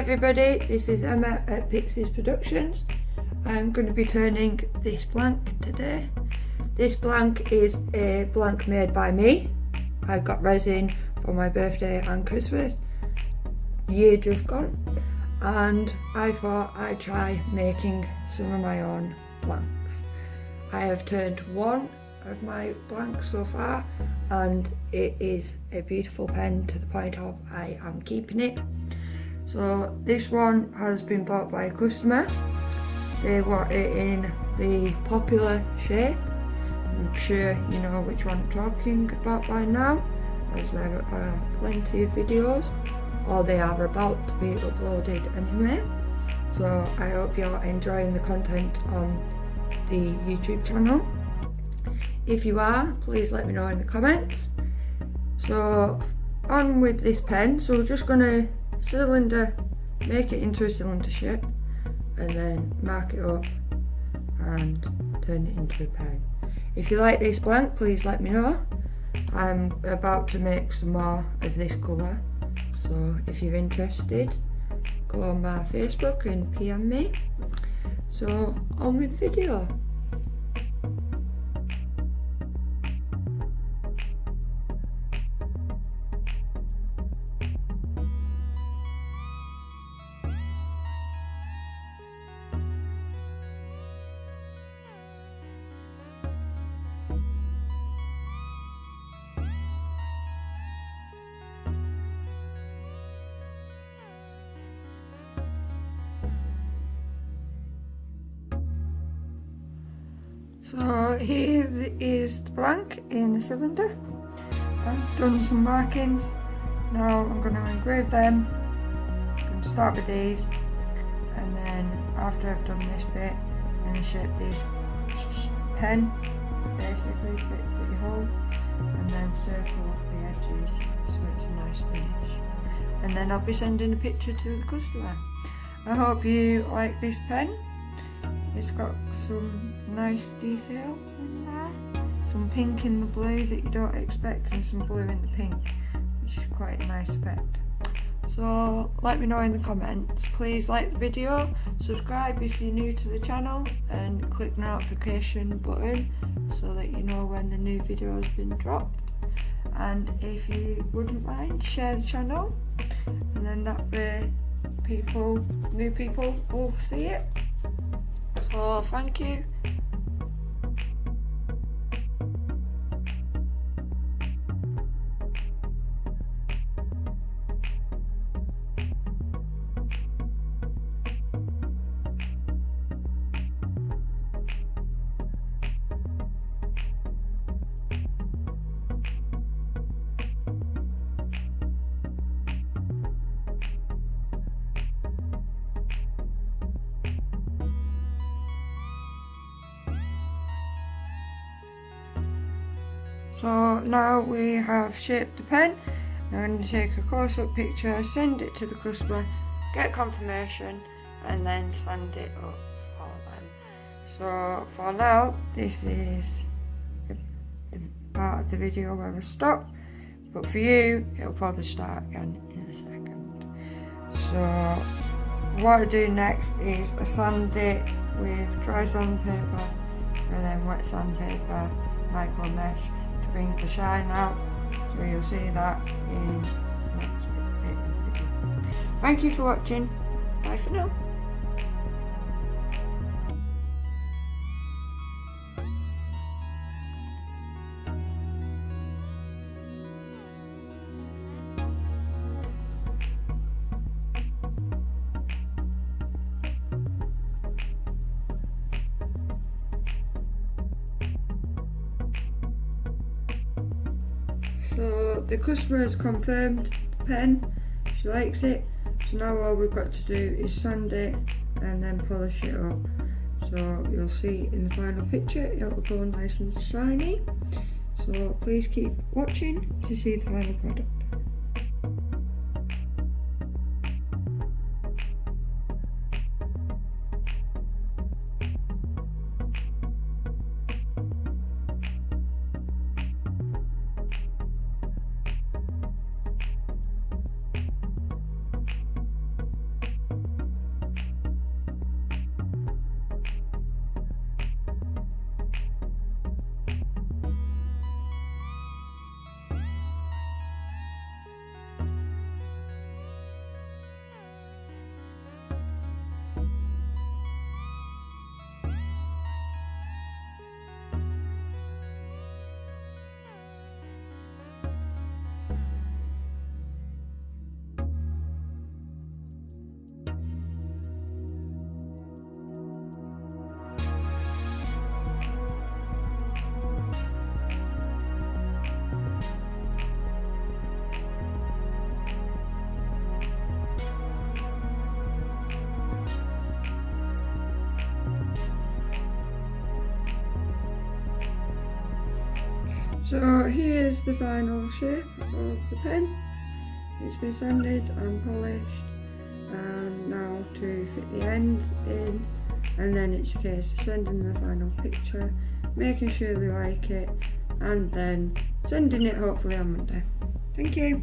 everybody, this is Emma at Pixies Productions. I'm going to be turning this blank today. This blank is a blank made by me. I got resin for my birthday and Christmas, year just gone, and I thought I'd try making some of my own blanks. I have turned one of my blanks so far and it is a beautiful pen to the point of I am keeping it. So this one has been bought by a customer. They want it in the popular shape. I'm sure you know which one I'm talking about by now, as there are plenty of videos, or they are about to be uploaded anyway. So I hope you're enjoying the content on the YouTube channel. If you are, please let me know in the comments. So on with this pen, so we're just going to make it into a cylinder shape and then mark it up and turn it into a pen. If you like this blank, please let me know. I'm about to make some more of this colour, so if you're interested, go on my Facebook and PM me. So on with the video. So here is the blank in the cylinder. I've done some markings. Now I'm going to engrave them. I'm going to start with these, and then after I've done this bit, I'm going to shape this pen, basically put your hole, and then circle off the edges so it's a nice finish. And then I'll be sending a picture to the customer. I hope you like this pen. It's got some nice detail in there, some pink in the blue that you don't expect and some blue in the pink, which is quite a nice effect. So let me know in the comments. Please like the video, subscribe if you're new to the channel, and click the notification button so that you know when the new video has been dropped. And if you wouldn't mind, share the channel, and then that way new people will see it. So thank you. So now we have shaped the pen. I'm going to take a close-up picture, send it to the customer, get confirmation, and then send it up for them. So for now, this is the part of the video where I stop, but for you, it'll probably start again in a second. So what I do next is I sand it with dry sandpaper and then wet sandpaper, micro mesh, bring the shine out, so you'll see that in the next bit of the video. Thank you for watching, bye for now. So the customer has confirmed the pen, she likes it, so now all we've got to do is sand it and then polish it up. So you'll see in the final picture it'll go nice and shiny, so please keep watching to see the final product. So here's the final shape of the pen. It's been sanded and polished, and now to fit the ends in, and then it's a case of sending them a final picture, making sure they like it, and then sending it hopefully on Monday. Thank you.